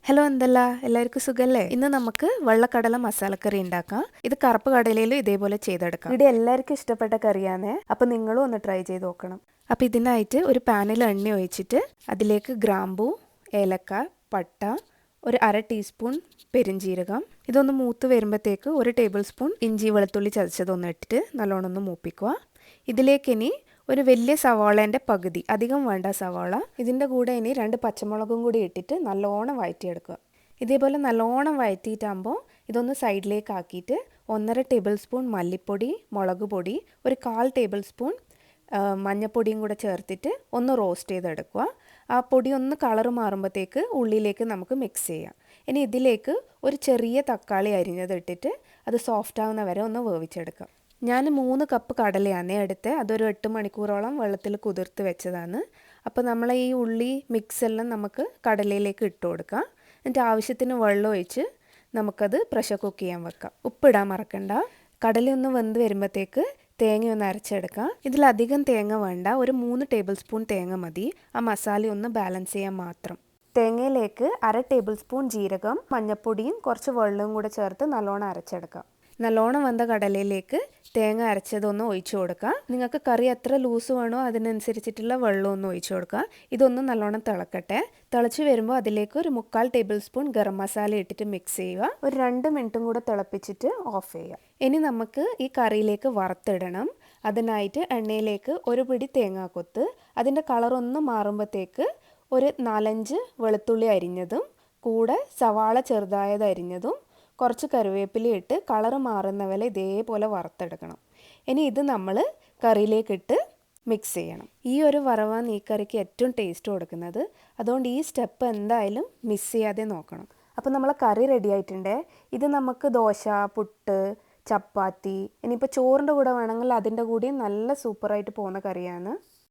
Hello എന്തല്ല എല്ലാവർക്കും സുഖല്ലേ? ഇന്ന് നമുക്ക് വെള്ളക്കടല മസാലക്കറി ഉണ്ടാക്കാം. ഇത് കറുപ്പ് കടലയിലും ഇതേപോലെ ചെയ്തെടുക്കാം. ഇവിടെ എല്ലാവർക്കും ഇഷ്ടപ്പെട്ട കറിയാണേ. അപ്പം നിങ്ങളും ഒന്ന് ട്രൈ ചെയ്ത് നോക്കണം. അപ്പം ഇതിനായിട്ട് ഒരു പാനിൽ എണ്ണ ഒഴിച്ചിട്ട് അതിലേക്ക് ഗ്രാമ്പൂ, ഏലക്ക, പട്ട, ഒരു അര ടീസ്പൂൺ പെരിഞ്ജീരകം, ഇതൊന്ന് മൂത്ത് വരുമ്പോഴത്തേക്ക് ഒരു ടേബിൾ സ്പൂൺ ഇഞ്ചി വെളുത്തുള്ളി ചതച്ചതൊന്ന് ഇട്ടിട്ട് നല്ലോണം ഒന്ന് മൂപ്പിക്കുക. ഇതിലേക്ക് ഇനി ഒരു വലിയ സവാളേൻ്റെ പകുതി, അധികം വേണ്ട സവാള, ഇതിൻ്റെ കൂടെ ഇനി 2 പച്ചമുളകും കൂടി ഇട്ടിട്ട് നല്ലോണം വഴറ്റിയെടുക്കുക. ഇതേപോലെ നല്ലോണം വഴറ്റിയിട്ടാകുമ്പോൾ ഇതൊന്ന് സൈഡിലേക്ക് ആക്കിയിട്ട് 1.5 ടേബിൾ സ്പൂൺ മല്ലിപ്പൊടി, മുളക് പൊടി, ഒരു 1/4 ടേബിൾ സ്പൂൺ മഞ്ഞൾപ്പൊടിയും കൂടെ ചേർത്തിട്ട് ഒന്ന് റോസ്റ്റ് ചെയ്തെടുക്കുക. ആ പൊടി ഒന്ന് കളർ മാറുമ്പോഴത്തേക്ക് ഉള്ളിലേക്ക് നമുക്ക് മിക്സ് ചെയ്യാം. ഇനി ഇതിലേക്ക് ഒരു ചെറിയ തക്കാളി അരിഞ്ഞത് ഇട്ടിട്ട് അത് സോഫ്റ്റ് ആവുന്ന വരെ ഒന്ന് വേവിച്ചെടുക്കാം. ഞാൻ 3 കപ്പ് കടലയാണ് എടുത്തത്. അതൊരു 8 മണിക്കൂറോളം വെള്ളത്തിൽ കുതിർത്ത് വെച്ചതാണ്. അപ്പോൾ നമ്മൾ ഈ ഉള്ളി മിക്സ് എല്ലാം നമുക്ക് കടലയിലേക്ക് ഇട്ട് കൊടുക്കാം. എന്നിട്ട് ആവശ്യത്തിന് വെള്ളം ഒഴിച്ച് നമുക്കത് പ്രഷർ കുക്ക് ചെയ്യാൻ വെക്കാം. ഉപ്പിടാൻ മറക്കണ്ട. കടലയൊന്ന് വെന്ത് വരുമ്പോഴത്തേക്ക് തേങ്ങ ഒന്ന് അരച്ചെടുക്കാം. ഇതിലധികം തേങ്ങ വേണ്ട, ഒരു 3 ടേബിൾ സ്പൂൺ തേങ്ങ മതി. ആ മസാല ഒന്ന് ബാലൻസ് ചെയ്യാൻ മാത്രം. തേങ്ങയിലേക്ക് അര ടേബിൾ സ്പൂൺ ജീരകം, മഞ്ഞൾപ്പൊടിയും കുറച്ച് വെള്ളവും കൂടെ ചേർത്ത് നല്ലോണം അരച്ചെടുക്കാം. നല്ലോണം വന്ന കടലയിലേക്ക് തേങ്ങ അരച്ചതൊന്ന് ഒഴിച്ചു കൊടുക്കുക. നിങ്ങൾക്ക് കറി എത്ര ലൂസ് വേണോ അതിനനുസരിച്ചിട്ടുള്ള വെള്ളമൊന്ന് ഒഴിച്ചു കൊടുക്കുക. ഇതൊന്ന് നല്ലോണം തിളക്കട്ടെ. തിളച്ച് വരുമ്പോൾ അതിലേക്ക് ഒരു 3/4 ടേബിൾ സ്പൂൺ ഗരം മസാല ഇട്ടിട്ട് മിക്സ് ചെയ്യുക. ഒരു 2 മിനിറ്റും കൂടെ തിളപ്പിച്ചിട്ട് ഓഫ് ചെയ്യുക. ഇനി നമുക്ക് ഈ കറിയിലേക്ക് വറുത്തിടണം. അതിനായിട്ട് എണ്ണയിലേക്ക് ഒരു പിടി തേങ്ങാക്കൊത്ത്, അതിൻ്റെ കളറൊന്ന് മാറുമ്പോഴത്തേക്ക് ഒരു 4-5 വെളുത്തുള്ളി അരിഞ്ഞതും കൂടെ സവാള ചെറുതായത് അരിഞ്ഞതും കുറച്ച് കറിവേപ്പില ഇട്ട് കളറ് മാറുന്ന വരെ ഇതേപോലെ വറുത്തെടുക്കണം. ഇനി ഇത് നമ്മൾ കറിയിലേക്കിട്ട് മിക്സ് ചെയ്യണം. ഈ ഒരു വറവാണ് ഈ കറിക്ക് ഏറ്റവും ടേസ്റ്റ് കൊടുക്കുന്നത്. അതുകൊണ്ട് ഈ സ്റ്റെപ്പ് എന്തായാലും മിസ് ചെയ്യാതെ നോക്കണം. അപ്പോൾ നമ്മളെ കറി റെഡി ആയിട്ടുണ്ട്. ഇത് നമുക്ക് ദോശ, പുട്ട്, ചപ്പാത്തി, ഇനിയിപ്പോൾ ചോറിൻ്റെ കൂടെ വേണമെങ്കിൽ അതിൻ്റെ കൂടെയും നല്ല സൂപ്പറായിട്ട് പോകുന്ന കറിയാണ്.